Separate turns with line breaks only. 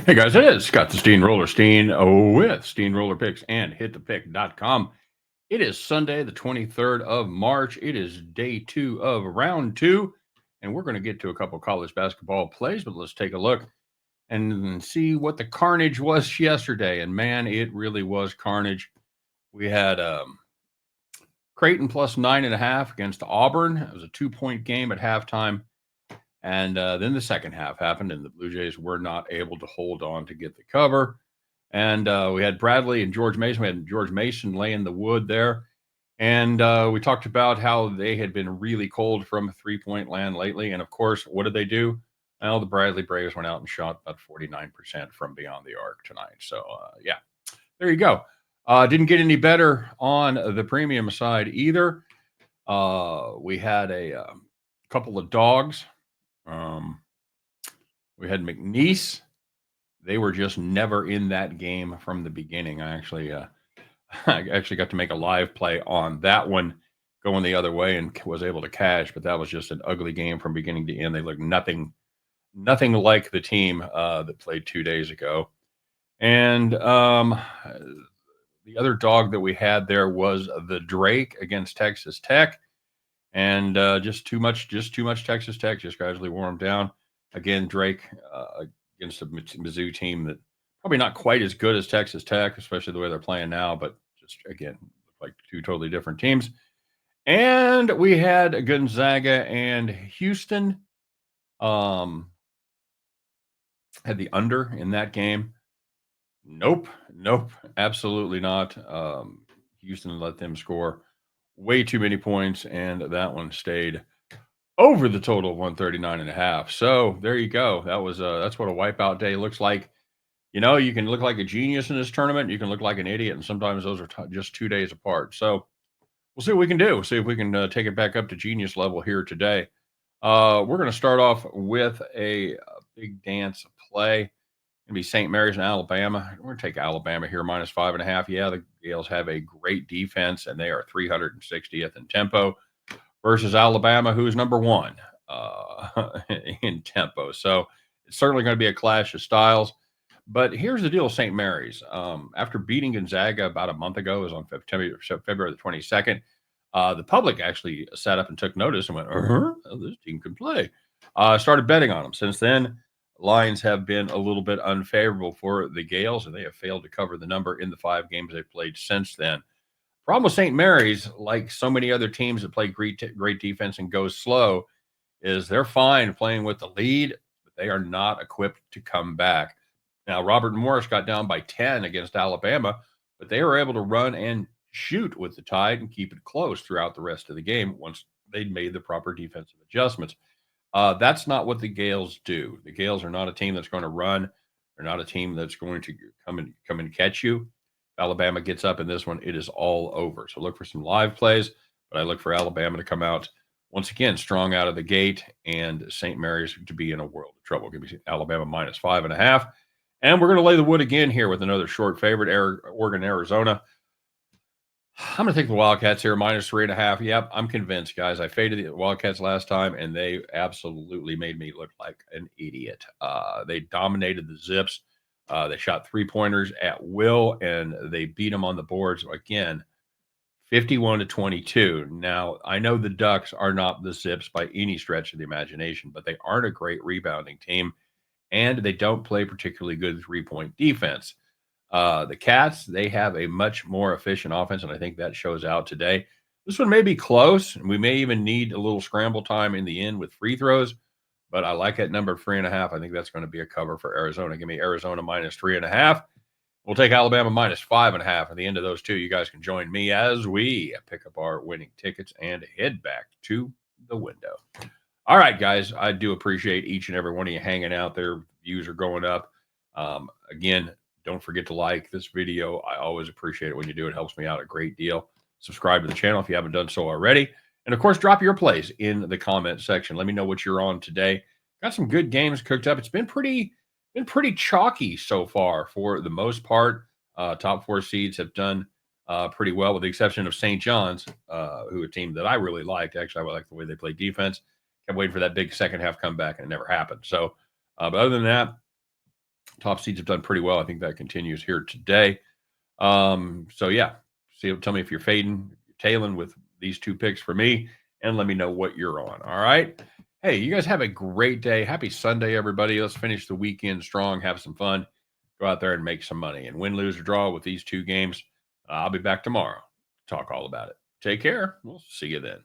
Hey guys, it is Scott the Steamroller Steen with Steamroller Picks and HitThePick.com. It is Sunday, the 23rd of March. It is day two of round two, and we're going to get to a couple college basketball plays, but let's take a look and see what the carnage was yesterday. And man, it really was carnage. We had Creighton plus 9.5 against Auburn. It was a 2-point game at halftime. And then the second half happened, and the Blue Jays were not able to hold on to get the cover. And we had Bradley and George Mason. We had George Mason laying the wood there. And we talked about how they had been really cold from 3-point land lately. And of course, what did they do? Well, the Bradley Braves went out and shot about 49% from beyond the arc tonight. So, yeah, there you go. Didn't get any better on the premium side either. We had a couple of dogs. We had McNeese. They were just never in that game from the beginning. I actually got to make a live play on that one, going the other way, and was able to cash. But that was just an ugly game from beginning to end. They looked nothing like the team that played 2 days ago. And the other dog that we had there was the Drake against Texas Tech, and just too much Texas Tech just gradually wore them down. Again, Drake against a Mizzou team that probably not quite as good as Texas Tech, especially the way they're playing now, but just again like two totally different teams. And we had Gonzaga and Houston. Had the under in that game. Nope, absolutely not. Houston let them score way too many points, and that one stayed over the total of 139.5. So there you go. That's what a wipeout day looks like. You know, you can look like a genius in this tournament. You can look like an idiot, and sometimes those are just 2 days apart. So we'll see what we can do. See if we can take it back up to genius level here today. We're going to start off with a big dance play. Going to be St. Mary's in Alabama. We're going to take Alabama here minus 5.5. Yeah, the Gales have a great defense, and they are 360th in tempo versus Alabama, who is number one in tempo. So it's certainly going to be a clash of styles. But here's the deal with St. Mary's. After beating Gonzaga about a month ago, it was on February the 22nd, the public actually sat up and took notice and went, this team can play. Started betting on them. Since then, lines have been a little bit unfavorable for the Gales, and they have failed to cover the number in the 5 games they've played since then. Problem with St. Mary's, like so many other teams that play great defense and go slow, is they're fine playing with the lead, but they are not equipped to come back. Now, Robert Morris got down by 10 against Alabama, but they were able to run and shoot with the Tide and keep it close throughout the rest of the game once they'd made the proper defensive adjustments. That's not what the Gales do. The Gales are not a team that's going to run. They're not a team that's going to come and catch you. Alabama gets up in this one, it is all over. So look for some live plays, but I look for Alabama to come out once again strong out of the gate, and St. Mary's to be in a world of trouble. Give me Alabama minus 5.5. And we're going to lay the wood again here with another short favorite, Oregon, Arizona. I'm going to take the Wildcats here, minus 3.5. Yep, I'm convinced, guys. I faded the Wildcats last time, and they absolutely made me look like an idiot. They dominated the Zips. They shot 3-pointers at will, and they beat them on the boards again, 51-22. Now, I know the Ducks are not the Zips by any stretch of the imagination, but they aren't a great rebounding team, and they don't play particularly good 3-point defense. The Cats, they have a much more efficient offense, and I think that shows out today. This one may be close, and we may even need a little scramble time in the end with free throws, but I like that number 3.5. I think that's going to be a cover for Arizona. Give me Arizona minus 3.5. We'll take Alabama minus 5.5. At the end of those two, you guys can join me as we pick up our winning tickets and head back to the window. All right, guys, I do appreciate each and every one of you hanging out there. Views are going up. Again, don't forget to like this video. I always appreciate it when you do. It helps me out a great deal. Subscribe to the channel if you haven't done so already. And, of course, drop your plays in the comment section. Let me know what you're on today. Got some good games cooked up. It's been pretty chalky so far for the most part. Top 4 seeds have done pretty well, with the exception of St. John's, who a team that I really liked. Actually, I like the way they play defense. Kept waiting for that big second half comeback, and it never happened. So, but other than that, Top seeds have done pretty well. I think that continues here today. So yeah, tell me if you're fading, tailing with these two picks for me, and let me know what you're on. All right. Hey, you guys have a great day. Happy Sunday, everybody. Let's finish the weekend strong, have some fun, go out there and make some money. And win, lose, or draw with these two games. I'll be back tomorrow. Talk all about it. Take care. We'll see you then.